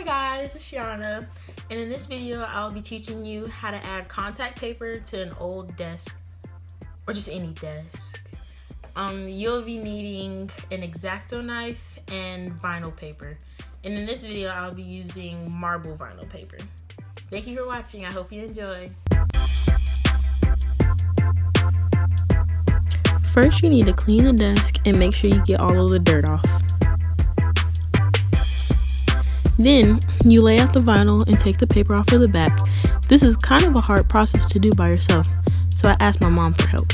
Hi guys, it's Shiana, and in this video I'll be teaching you how to add contact paper to an old desk or just any desk. You'll be needing an X-Acto knife and vinyl paper, and in this video I'll be using marble vinyl paper. Thank you for watching. I hope you enjoy. First, you need to clean the desk and make sure you get all of the dirt off. Then, you lay out the vinyl and take the paper off of the back. This is kind of a hard process to do by yourself, so I asked my mom for help.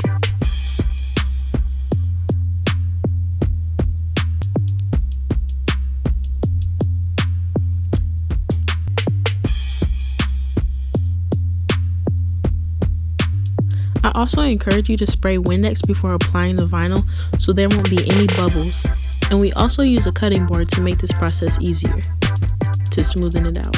I also encourage you to spray Windex before applying the vinyl so there won't be any bubbles. And we also use a cutting board to make this process easier, to smoothen it out.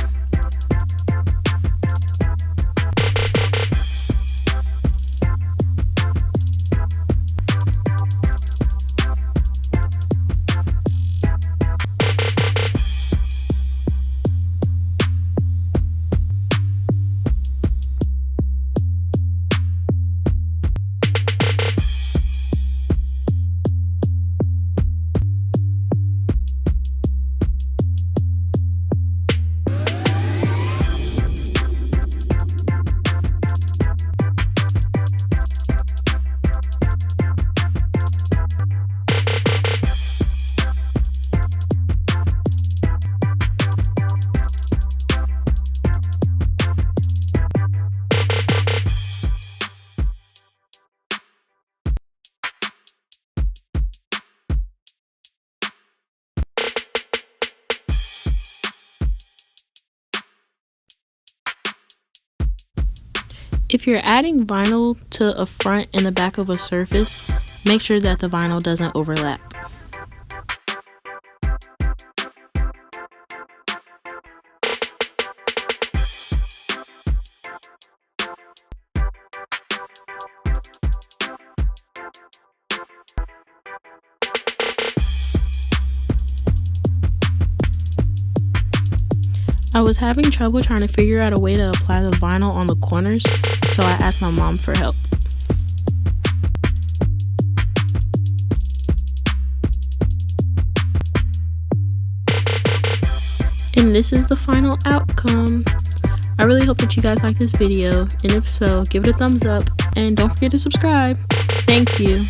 If you're adding vinyl to a front and the back of a surface, make sure that the vinyl doesn't overlap. I was having trouble trying to figure out a way to apply the vinyl on the corners, so I asked my mom for help. And this is the final outcome. I really hope that you guys like this video, and if so, give it a thumbs up and don't forget to subscribe. Thank you.